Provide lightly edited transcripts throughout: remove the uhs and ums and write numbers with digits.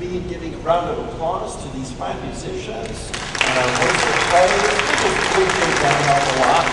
be giving a round of applause to these fine musicians and our worship players. We just appreciate that an awful lot.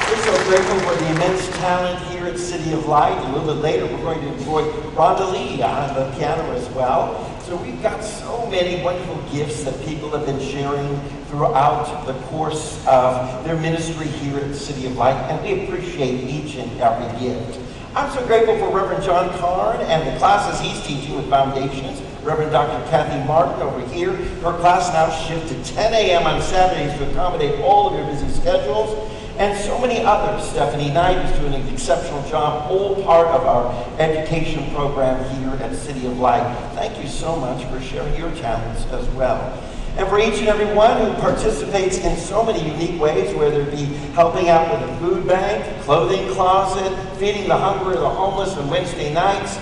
We're so grateful for the immense talent here at City of Light. A little bit later, we're going to enjoy Rhonda Lee on the piano as well. So we've got so many wonderful gifts that people have been sharing throughout the course of their ministry here at City of Light, and we appreciate each and every gift. I'm so grateful for Reverend John Karn and the classes he's teaching with Foundations. Reverend Dr. Kathy Martin over here. Her class now shifted to 10 a.m. on Saturdays to accommodate all of your busy schedules. And so many others. Stephanie Knight is doing an exceptional job, all part of our education program here at City of Light. Thank you so much for sharing your talents as well. And for each and every one who participates in so many unique ways, whether it be helping out with a food bank, clothing closet, feeding the hungry or the homeless on Wednesday nights,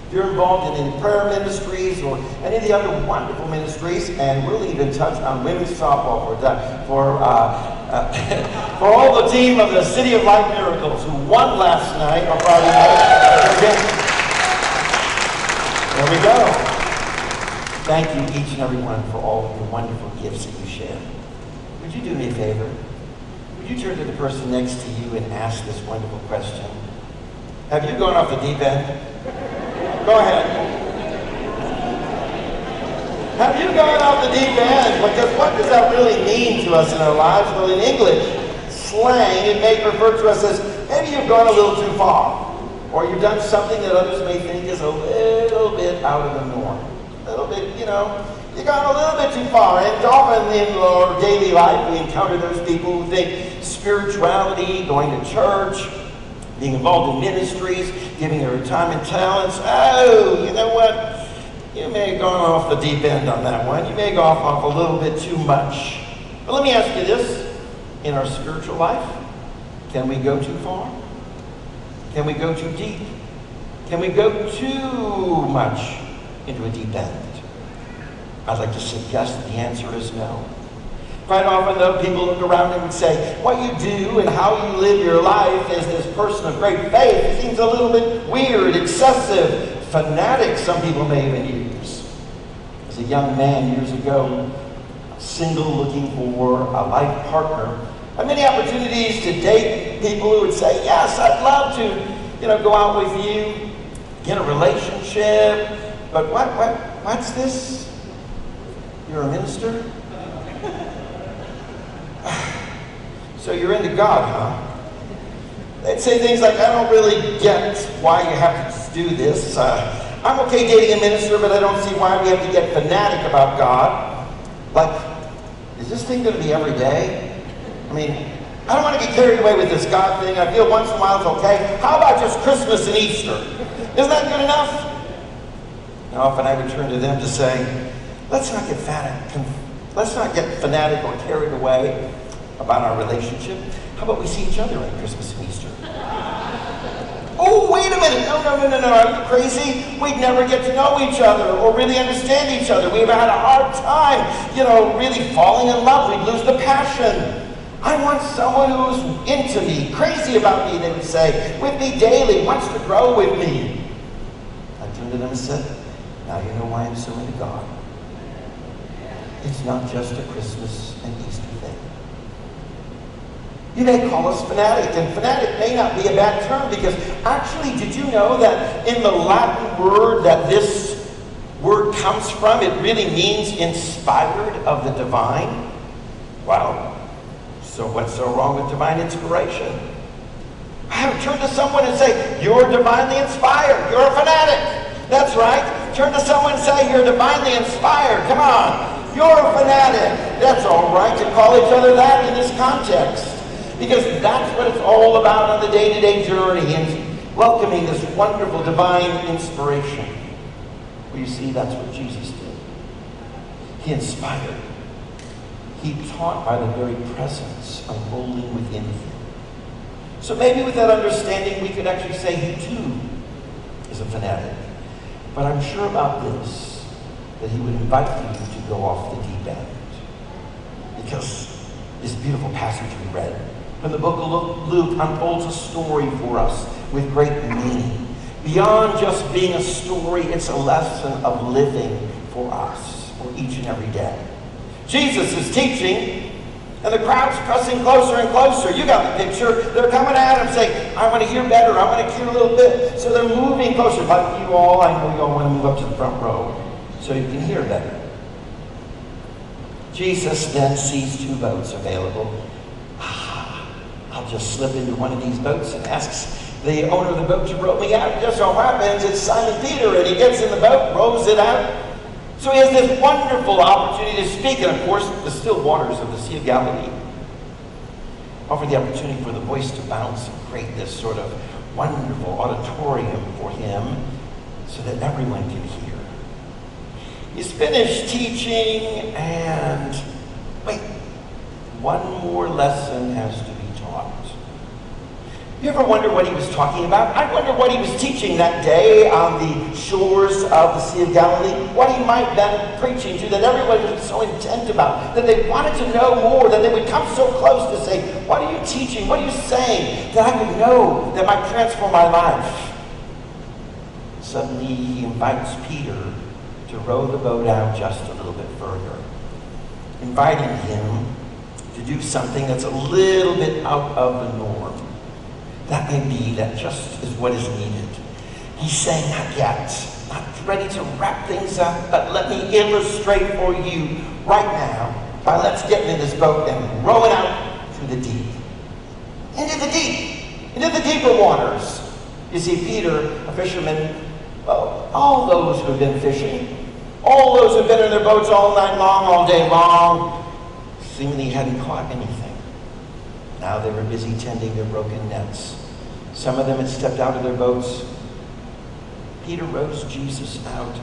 if you're involved in any prayer ministries or any of the other wonderful ministries, and we'll even touch on women's softball for all the team of the City of Light Miracles who won last night on Friday night. There we go. Thank you, each and every one, for all of the wonderful gifts that you share. Would you do me a favor? Would you turn to the person next to you and ask this wonderful question? Have you gone off the deep end? Go ahead. Have you gone off the deep end? Because what does that really mean to us in our lives? Well, in English slang, it may refer to us as maybe you've gone a little too far, or you've done something that others may think is a little bit out of the norm. A little bit, you've gone a little bit too far. And often in our daily life, we encounter those people who think spirituality, going to church, being involved in ministries, giving their time and talents. Oh, you know what? You may have gone off the deep end on that one. You may have gone off a little bit too much. But let me ask you this. In our spiritual life, can we go too far? Can we go too deep? Can we go too much into a deep end? I'd like to suggest that the answer is no. Quite often, though, people look around and would say, what you do and how you live your life as this person of great faith, it seems a little bit weird, excessive, fanatic, some people may even use. As a young man years ago, single, looking for a life partner, I had many opportunities to date people who would say, yes, I'd love to, go out with you, get a relationship, but what's this? You're a minister? So you're into God, huh? They'd say things like, I don't really get why you have to do this. I'm okay dating a minister, but I don't see why we have to get fanatic about God. Like, is this thing going to be every day? I mean, I don't want to get carried away with this God thing. I feel once in a while it's okay. How about just Christmas and Easter? Isn't that good enough? And often I would turn to them to say, let's not get fanatic or carried away about our relationship. How about we see each other on Christmas and Easter? Oh, wait a minute. No. Are you crazy? We'd never get to know each other or really understand each other. We've had a hard time, really falling in love. We'd lose the passion. I want someone who's into me, crazy about me, they would say, with me daily, wants to grow with me. I turned to them and said, now you know why I'm so into God. It's not just a Christmas and Easter thing. You may call us fanatic, and fanatic may not be a bad term because actually, did you know that in the Latin word that this word comes from, it really means inspired of the divine? Wow. So what's so wrong with divine inspiration? I would turn to someone and say, you're divinely inspired. You're a fanatic. That's right. Turn to someone and say, you're divinely inspired. Come on. You're a fanatic. That's all right to call each other that in this context. Because that's what it's all about on the day-to-day journey, and welcoming this wonderful divine inspiration. Well, you see, that's what Jesus did. He inspired. He taught by the very presence unrolling within him. So maybe with that understanding, we could actually say he too is a fanatic. But I'm sure about this, that he would invite you to go off the deep end. Because this beautiful passage we read, when the book of Luke unfolds a story for us with great meaning. Beyond just being a story, it's a lesson of living for us, for each and every day. Jesus is teaching, and the crowd's pressing closer and closer. You got the picture. They're coming at him saying, I want to hear better. I want to hear a little bit. So they're moving closer. Like you all, I know you all want to move up to the front row so you can hear better. Jesus then sees two boats available. I'll just slip into one of these boats and asks the owner of the boat to row me out. Just so happens it's Simon Peter, and he gets in the boat, rows it out. So he has this wonderful opportunity to speak, and of course, the still waters of the Sea of Galilee offer the opportunity for the voice to bounce and create this sort of wonderful auditorium for him so that everyone can hear. He's finished teaching, and wait, one more lesson has to be taught. You ever wonder what he was talking about? I wonder what he was teaching that day on the shores of the Sea of Galilee. What he might have been preaching to that everybody was so intent about, that they wanted to know more, that they would come so close to say, what are you teaching? What are you saying? That I would know, that might transform my life. Suddenly he invites Peter to row the boat out just a little bit further, inviting him to do something that's a little bit out of the norm. That may be that just is what is needed. He's saying, not yet, not ready to wrap things up, but let me illustrate for you right now by let's get into this boat and row it out to the deep. Into the deep, into the deeper waters. You see, Peter, a fisherman, well, all those who have been fishing, all those who have been in their boats all night long, all day long, seemingly hadn't caught anything. Now they were busy tending their broken nets. Some of them had stepped out of their boats. Peter rows Jesus out.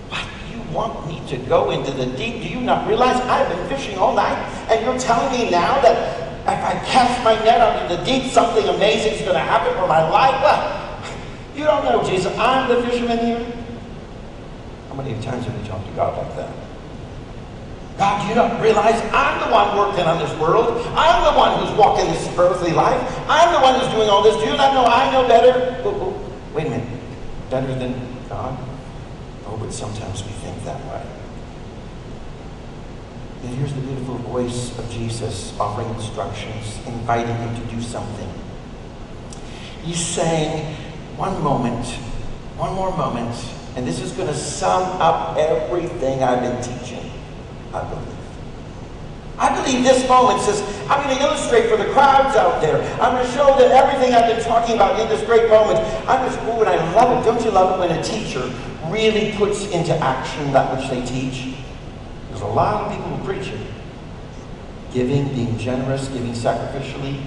What, you want me to go into the deep? Do you not realize I've been fishing all night, and you're telling me now that if I cast my net out into the deep, something amazing is going to happen for my life? Well, you don't know, Jesus. I'm the fisherman here. How many times have you talked to God like that? God, you don't realize I'm the one working on this world. I'm the one who's walking this earthly life. I'm the one who's doing all this. Do you not know I know better? Wait a minute. Better than God? Oh, but sometimes we think that way. And here's the beautiful voice of Jesus offering instructions, inviting him to do something. He's saying, one more moment, and this is going to sum up everything I've been teaching. I believe this moment says, I'm going to illustrate for the crowds out there. I'm going to show them everything I've been talking about in this great moment. And I love it. Don't you love it when a teacher really puts into action that which they teach? There's a lot of people who preach it. Giving, being generous, giving sacrificially.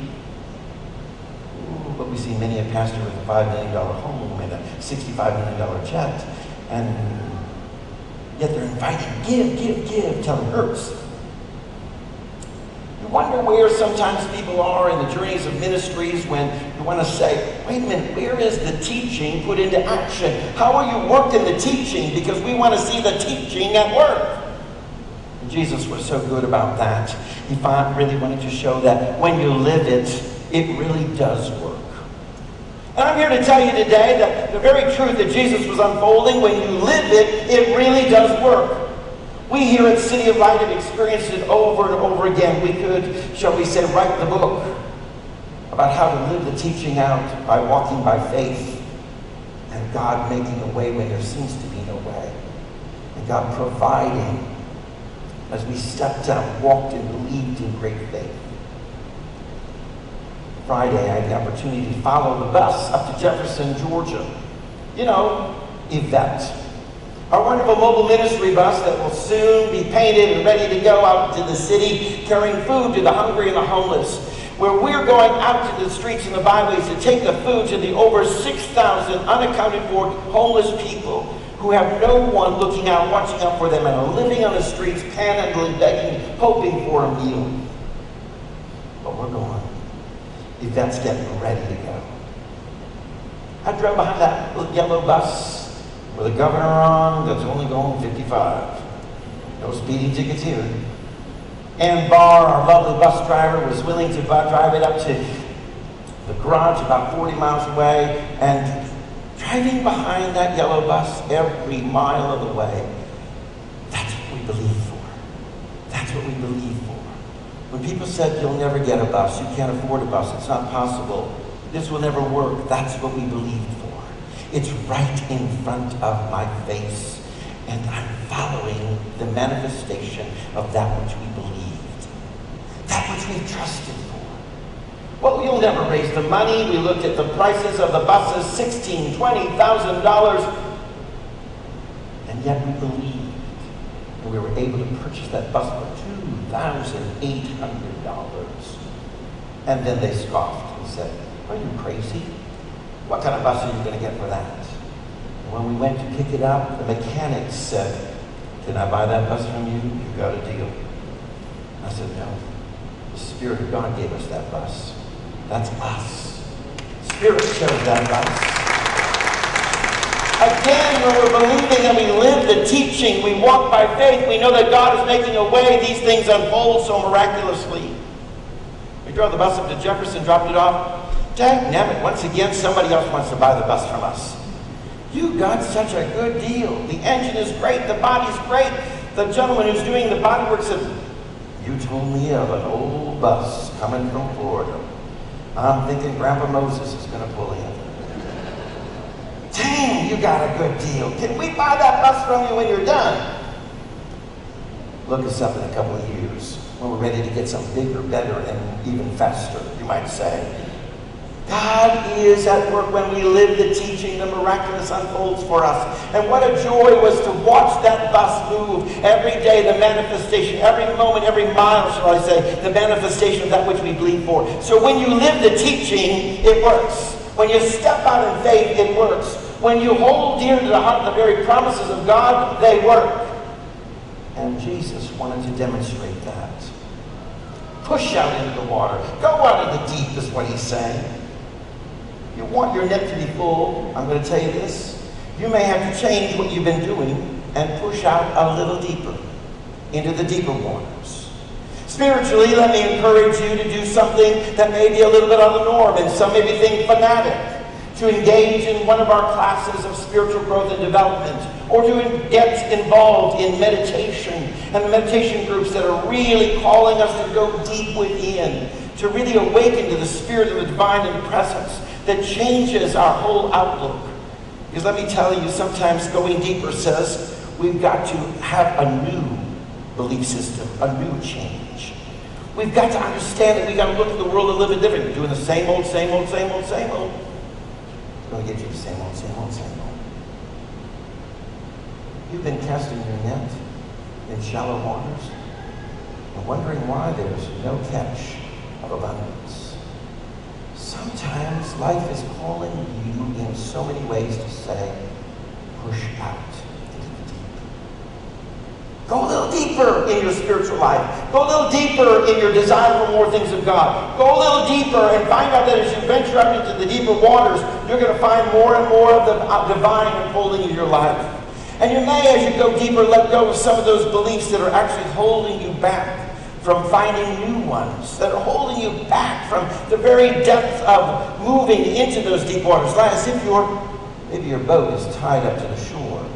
But we see many a pastor with a $5 million home and a $65 million jet. And yet they're inviting, give, till it hurts. You wonder where sometimes people are in the journeys of ministries when you want to say, wait a minute, where is the teaching put into action? How are you working the teaching? Because we want to see the teaching at work. And Jesus was so good about that. He really wanted to show that when you live it, it really does work. And I'm here to tell you today that the very truth that Jesus was unfolding, when you live it, it really does work. We here at City of Light have experienced it over and over again. We could, shall we say, write the book about how to live the teaching out by walking by faith and God making a way when there seems to be no way. And God providing as we stepped out, walked and believed in great faith. Friday, I had the opportunity to follow the bus up to Jefferson, Georgia. You know, Yvette. Our wonderful mobile ministry bus that will soon be painted and ready to go out to the city, carrying food to the hungry and the homeless. Where we're going out to the streets and the byways to take the food to the over 6,000 unaccounted for homeless people who have no one looking out, watching out for them, and are living on the streets, panhandling, begging, hoping for a meal. But we're going. Yvette's getting ready to go. I drove behind that little yellow bus with a governor on that's only going 55. No speeding tickets here. Ann Barr, our lovely bus driver, was willing to drive it up to the garage about 40 miles away, and driving behind that yellow bus every mile of the way, what we believe for. That's what we believe for. When people said, you'll never get a bus, you can't afford a bus, it's not possible, this will never work, that's what we believed for. It's right in front of my face, and I'm following the manifestation of that which we believed, that which we trusted for. Well, you'll never raise the money. We looked at the prices of the buses, $16,000, $20,000, and yet we believed. And we were able to purchase that bus for $2,800. And then they scoffed and said, are you crazy? What kind of bus are you going to get for that? And when we went to pick it up, the mechanic said, can I buy that bus from you? You got a deal. I said, no. The Spirit of God gave us that bus. That's us. Spirit chose that bus. Again, when we're believing and we live the teaching, we walk by faith, we know that God is making a way, these things unfold so miraculously. We drove the bus up to Jefferson, dropped it off. Dagnabbit, once again, somebody else wants to buy the bus from us. You got such a good deal. The engine is great, the body's great. The gentleman who's doing the bodywork said, you told me of an old bus coming from Florida. I'm thinking Grandpa Moses is going to pull in. Dang, you got a good deal. Can we buy that bus from you when you're done? Look us up in a couple of years when we're ready to get something bigger, better, and even faster, you might say. God is at work when we live the teaching, the miraculous unfolds for us. And what a joy was to watch that bus move every day, the manifestation, every moment, every mile, shall I say, the manifestation of that which we believe for. So when you live the teaching, it works. When you step out in faith, it works. When you hold dear to the heart the very promises of God, they work. And Jesus wanted to demonstrate that. Push out into the water. Go out in the deep is what he's saying. You want your net to be full, I'm going to tell you this. You may have to change what you've been doing and push out a little deeper into the deeper waters. Spiritually, let me encourage you to do something that may be a little bit out of the norm, and some may be thinking fanatic, to engage in one of our classes of spiritual growth and development, or to get involved in meditation and the meditation groups that are really calling us to go deep within, to really awaken to the Spirit of the divine and presence that changes our whole outlook. Because let me tell you, sometimes going deeper says we've got to have a new belief system, a new change. We've got to understand that we've got to look at the world a little bit different. Doing the same old, same old, same old, same old. It's going to get you the same old, same old, same old. You've been casting your net in shallow waters and wondering why there's no catch of abundance. Sometimes life is calling you in so many ways to say, push out into the deep. Go a little deeper in your spiritual life. Go a little deeper in your desire for more things of God. Go a little deeper and find out that as you venture up into the deeper waters, you're going to find more and more of the divine unfolding in your life. And you may, as you go deeper, let go of some of those beliefs that are actually holding you back from finding new ones, that are holding you back from the very depth of moving into those deep waters. Like as if maybe your boat is tied up to the shore,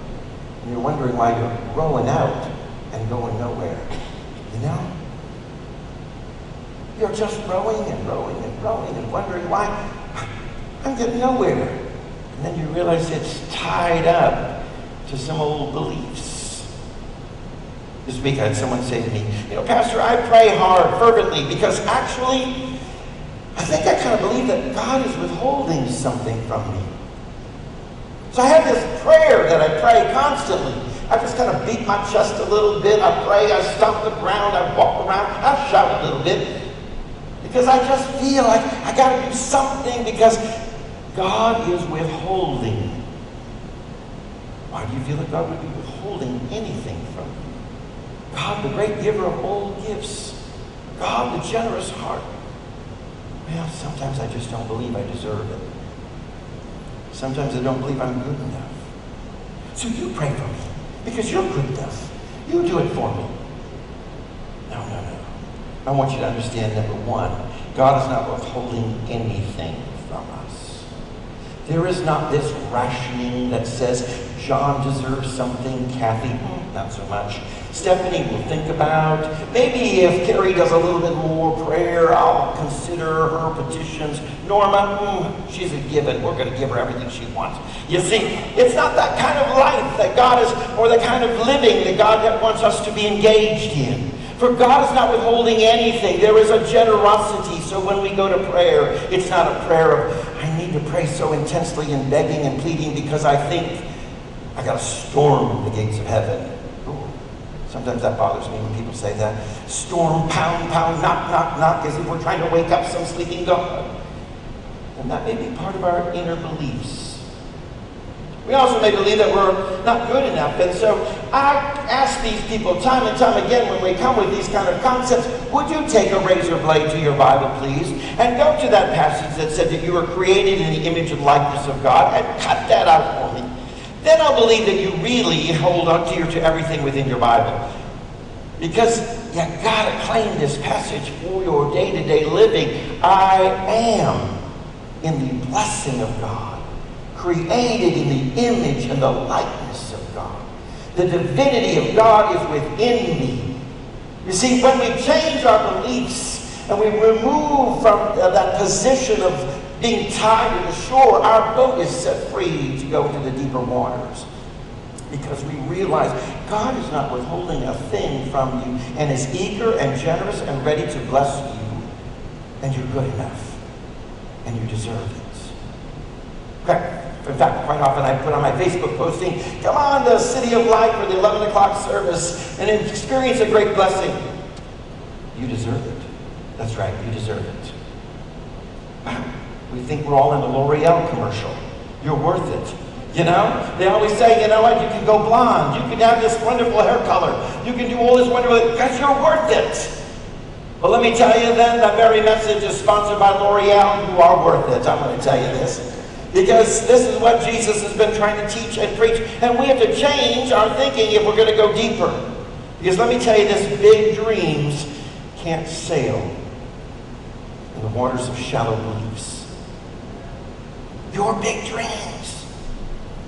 and you're wondering why you're rowing out and going nowhere. You know? You're just rowing and rowing and rowing and wondering why I'm getting nowhere. And then you realize it's tied up to some old beliefs. This week I had someone say to me, you know, Pastor, I pray hard, fervently, because actually, I think I kind of believe that God is withholding something from me. So I have this prayer that I pray constantly. I just kind of beat my chest a little bit. I pray, I stomp the ground, I walk around, I shout a little bit. Because I just feel like I got to do something because God is withholding. Why do you feel that God would be withholding anything from you? God, the great giver of all gifts. God, the generous heart. Well, sometimes I just don't believe I deserve it. Sometimes I don't believe I'm good enough. So you pray for me, because you're good enough. You do it for me. No. I want you to understand, number one, God is not withholding anything from us. There is not this rationing that says, John deserves something, Kathy, not so much. Stephanie will think about. Maybe if Carrie does a little bit more prayer, I'll consider her petitions. Norma, she's a given. We're going to give her everything she wants. You see, it's not that kind of life that God is, or the kind of living that God wants us to be engaged in. For God is not withholding anything. There is a generosity. So when we go to prayer, it's not a prayer of, I need to pray so intensely and begging and pleading because I think I got to storm the gates of heaven. Ooh. Sometimes that bothers me when people say that. Storm, pound, pound, knock, knock, knock, as if we're trying to wake up some sleeping God. And that may be part of our inner beliefs. We also may believe that we're not good enough. And so I ask these people time and time again when we come with these kind of concepts, would you take a razor blade to your Bible, please, and go to that passage that said that you were created in the image and likeness of God and cut that out for me. Then I'll believe that you really hold on to everything within your Bible. Because you gotta claim this passage for your day-to-day living. I am in the blessing of God, created in the image and the likeness of God. The divinity of God is within me. You see, when we change our beliefs and we remove from that position of being tied to the shore, our boat is set free to go to the deeper waters. Because we realize God is not withholding a thing from you and is eager and generous and ready to bless you. And you're good enough. And you deserve it. Okay. In fact, quite often I put on my Facebook posting, come on to City of Light for the 11 o'clock service and experience a great blessing. You deserve it. That's right, you deserve it. We think we're all in a L'Oreal commercial. You're worth it. You know? They always say, you know what, you can go blonde. You can have this wonderful hair color. You can do all this wonderful, because you're worth it. Well, let me tell you then, that very message is sponsored by L'Oreal. You are worth it. I'm going to tell you this. Because this is what Jesus has been trying to teach and preach. And we have to change our thinking if we're going to go deeper. Because let me tell you this, big dreams can't sail in the waters of shallow beliefs. Your big dreams,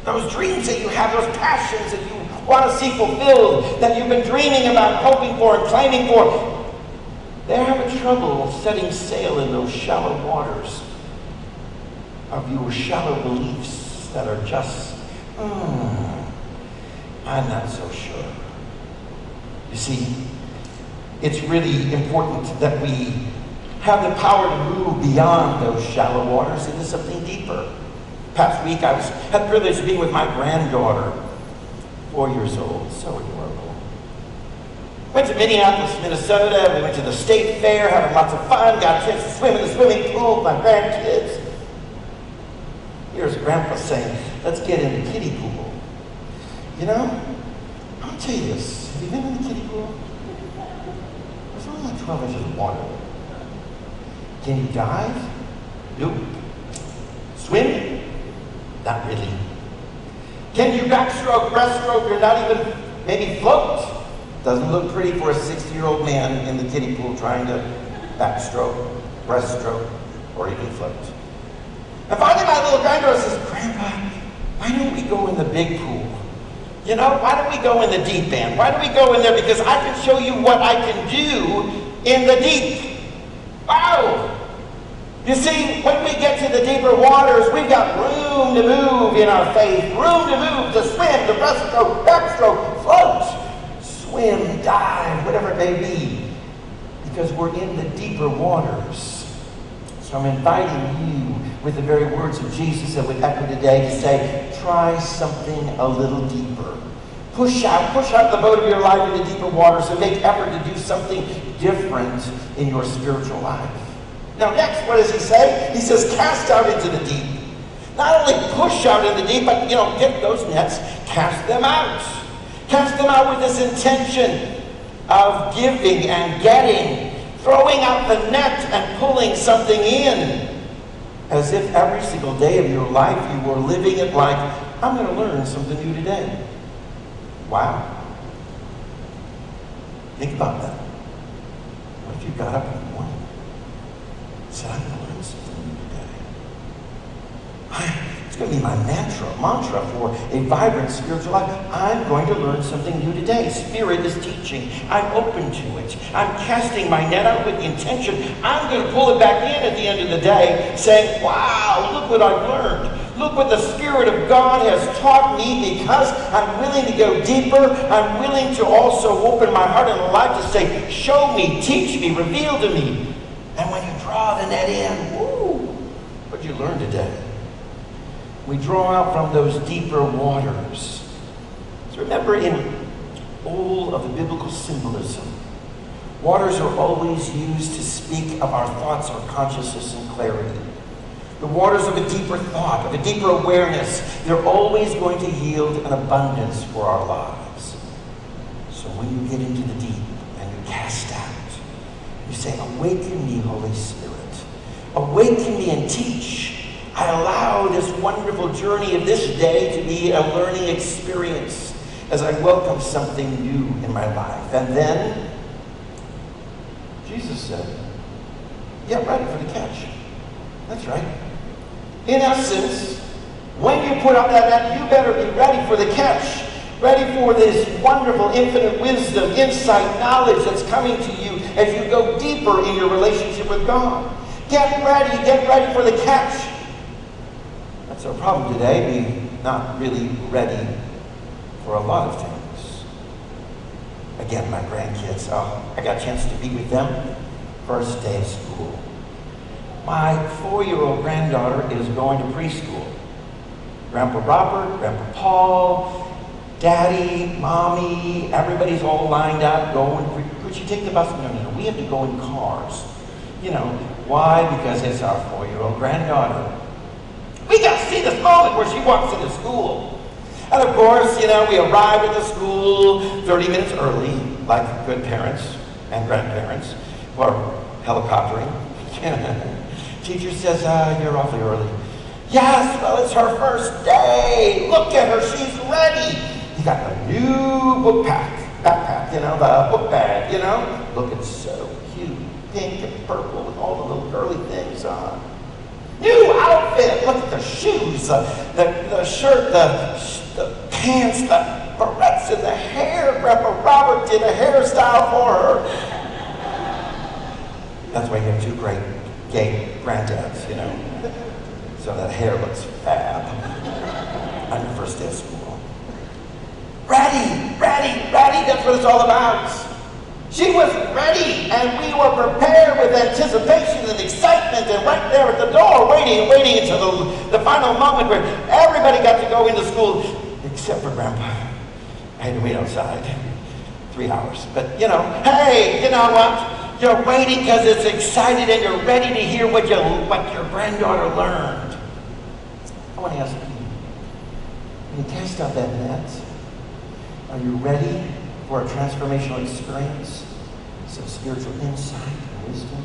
those dreams that you have, those passions that you want to see fulfilled, that you've been dreaming about, hoping for, and claiming for, they're having trouble setting sail in those shallow waters of your shallow beliefs that are just, I'm not so sure. You see, it's really important that we have the power to move beyond those shallow waters into something deeper. Past week, I had the privilege of being with my granddaughter, 4 years old, so adorable. Went to Minneapolis, Minnesota. We went to the state fair, having lots of fun, got a chance to swim in the swimming pool with my grandkids. Here's Grandpa saying, let's get in the kiddie pool. You know, I'll tell you this. Have you been in the kiddie pool? There's only like 12 inches of water. Can you dive? Nope. Swim? Not really. Can you backstroke, breaststroke, or not even maybe float? Doesn't look pretty for a 60-year-old man in the kiddie pool trying to backstroke, breaststroke, or even float. And finally my little granddaughter says, Grandpa, why don't we go in the big pool? You know, why don't we go in the deep end? Why don't we go in there? Because I can show you what I can do in the deep. Wow! You see, when we get to the deeper waters, we've got room to move in our faith, room to move, to swim, to breaststroke, backstroke, float, swim, dive, whatever it may be, because we're in the deeper waters. So I'm inviting you with the very words of Jesus that would echo today to say, try something a little deeper. Push out the boat of your life into deeper waters and make effort to do something different in your spiritual life. Now next, what does he say? He says, cast out into the deep. Not only push out in the deep, but, get those nets, cast them out. Cast them out with this intention of giving and getting, throwing out the net and pulling something in. As if every single day of your life you were living it like, I'm going to learn something new today. Wow. Think about that. What if you got up in the morning and said, I'm going to learn something new today? It's going to be my mantra for a vibrant spiritual life. I'm going to learn something new today. Spirit is teaching. I'm open to it. I'm casting my net out with the intention. I'm going to pull it back in at the end of the day, saying, wow, look what I've learned. Look what the Spirit of God has taught me, because I'm willing to go deeper. I'm willing to also open my heart and life to say, show me, teach me, reveal to me. And when you draw the net in, woo, what'd you learn today? We draw out from those deeper waters. So remember, in all of the biblical symbolism, waters are always used to speak of our thoughts, our consciousness, and clarity. The waters of a deeper thought, of a deeper awareness, they're always going to yield an abundance for our lives. So when you get into the deep and you cast out, you say, awaken me, Holy Spirit. Awaken me and teach. I allow this wonderful journey of this day to be a learning experience as I welcome something new in my life. And then, Jesus said, get ready for the catch. That's right. In essence, when you put up that net, you better be ready for the catch. Ready for this wonderful infinite wisdom, insight, knowledge that's coming to you as you go deeper in your relationship with God. Get ready for the catch. That's our problem today. We're not really ready for a lot of things. Again, my grandkids, I got a chance to be with them first day of school. My 4-year-old granddaughter is going to preschool. Grandpa Robert, Grandpa Paul, Daddy, Mommy, everybody's all lined up going. Could you take the bus? No, we have to go in cars. You know, why? Because it's our 4-year-old granddaughter. We got to see this moment where she walks into school. And of course, you know, we arrive at the school 30 minutes early, like good parents and grandparents, or helicoptering. Teacher says, you're awfully early. Yes, well, it's her first day. Look at her, she's ready. You got a new backpack, you know, the book bag, you know. Looking so cute, pink and purple with all the little girly things on. New outfit, look at the shoes, the shirt, the pants, the barrettes, and the hair. Grandpa Robert did a hairstyle for her. That's why you have two great gay granddads, you know. So that hair looks fab on your first day of school. Ready, that's what it's all about. She was ready, and we were prepared with anticipation and excitement, and right there at the door, waiting until the final moment where everybody got to go into school, except for Grandpa. I had to wait outside 3 hours. But, you know, hey, you know what? You're waiting because it's excited, and you're ready to hear what your granddaughter learned. I want to ask you, when you cast out that net, are you ready for a transformational experience, some spiritual insight and wisdom?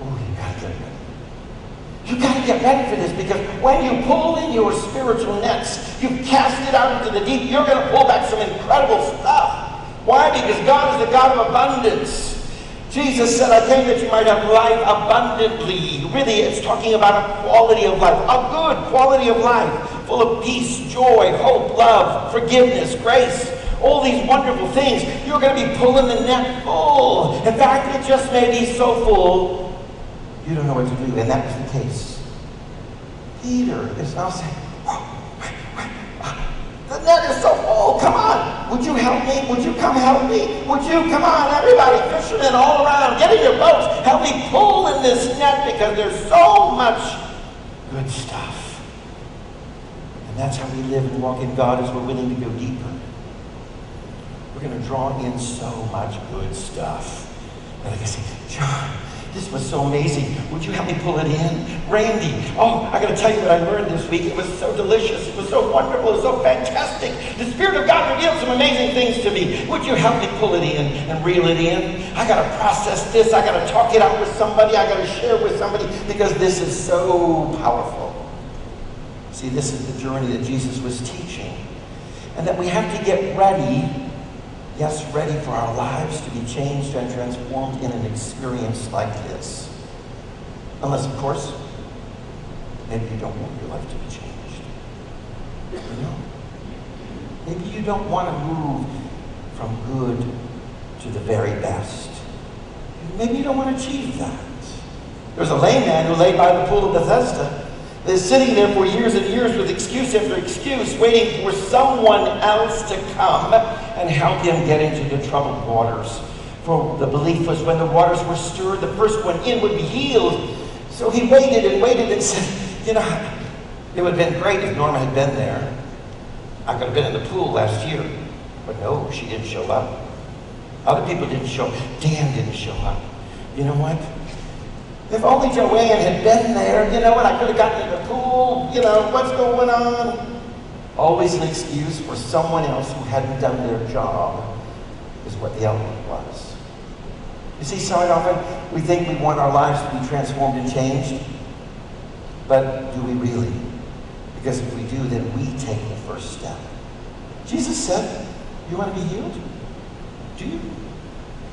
Oh, you gotta get ready. You gotta get ready for this, because when you pull in your spiritual nets, you cast it out into the deep, you're gonna pull back some incredible stuff. Why? Because God is the God of abundance. Jesus said, I came that you might have life abundantly. Really, it's talking about a quality of life, a good quality of life, full of peace, joy, hope, love, forgiveness, grace. All these wonderful things. You're going to be pulling the net full. In fact, it just may be so full, you don't know what to do. And that was the case. Peter is now saying, the net is so full. Come on. Would you help me? Would you come help me? Would you? Come on, everybody. Fishermen all around. Get in your boats. Help me pull in this net, because there's so much good stuff. And that's how we live and walk in God, as we're willing to go deeper. We're going to draw in so much good stuff. And I can say, John, this was so amazing. Would you help me pull it in? Randy, oh, I got to tell you what I learned this week. It was so delicious. It was so wonderful. It was so fantastic. The Spirit of God revealed some amazing things to me. Would you help me pull it in and reel it in? I got to process this. I got to talk it out with somebody. I got to share with somebody, because this is so powerful. See, this is the journey that Jesus was teaching. And that we have to get ready. Yes, ready for our lives to be changed and transformed in an experience like this. Unless, of course, maybe you don't want your life to be changed. You know? Maybe you don't want to move from good to the very best. Maybe you don't want to achieve that. There's a lame man who lay by the pool of Bethesda. They're sitting there for years and years with excuse after excuse, waiting for someone else to come and help him get into the troubled waters. For the belief was when the waters were stirred, the first one in would be healed. So he waited and waited and said, you know, it would have been great if Norma had been there. I could have been in the pool last year. But no, she didn't show up. Other people didn't show up. Dan didn't show up. You know what? If only Joanne had been there, you know what? I could have gotten in the pool. You know, what's going on? Always an excuse for someone else who hadn't done their job is what the element was. You see, so often we think we want our lives to be transformed and changed. But do we really? Because if we do, then we take the first step. Jesus said, you want to be healed? Do you?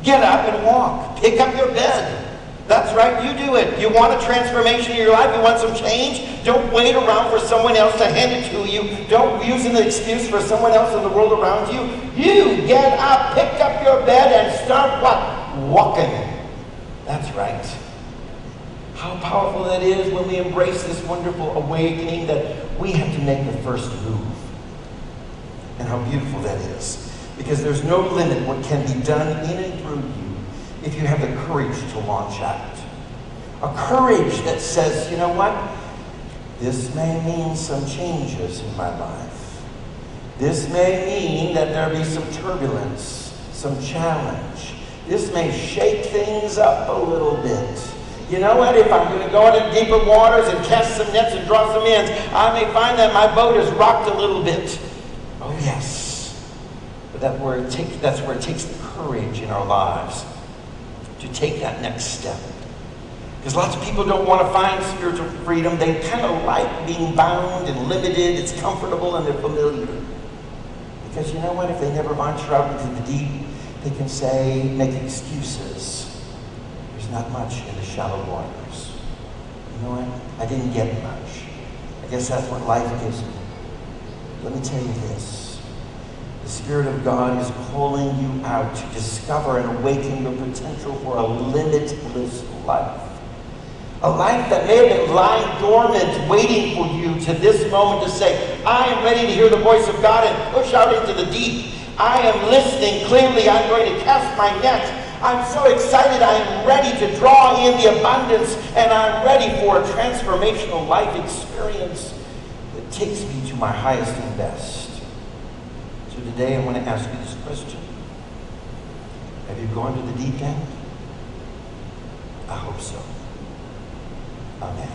Get up and walk. Pick up your bed. That's right, you do it. You want a transformation in your life? You want some change? Don't wait around for someone else to hand it to you. Don't use an excuse for someone else in the world around you. You get up, pick up your bed, and start what? Walking. That's right. How powerful that is when we embrace this wonderful awakening that we have to make the first move. And how beautiful that is. Because there's no limit what can be done in and through you if you have the courage to launch out. A courage that says, you know what? This may mean some changes in my life. This may mean that there be some turbulence, some challenge. This may shake things up a little bit. You know what? If I'm going to go into deeper waters and cast some nets and draw some ends, I may find that my boat is rocked a little bit. Oh yes. But that's where it takes the courage in our lives to take that next step. Because lots of people don't want to find spiritual freedom. They kind of like being bound and limited. It's comfortable and they're familiar. Because you know what? If they never venture out into the deep, they can make excuses. There's not much in the shallow waters. You know what? I didn't get much. I guess that's what life gives me. Let me tell you this. The Spirit of God is calling you out to discover and awaken your potential for a limitless life. A life that may have been lying dormant, waiting for you to this moment to say, I am ready to hear the voice of God and push out into the deep. I am listening clearly. I'm going to cast my net. I'm so excited. I am ready to draw in the abundance, and I'm ready for a transformational life experience that takes me to my highest and best. So today I want to ask you this question. Have you gone to the deep end? I hope so. Amen.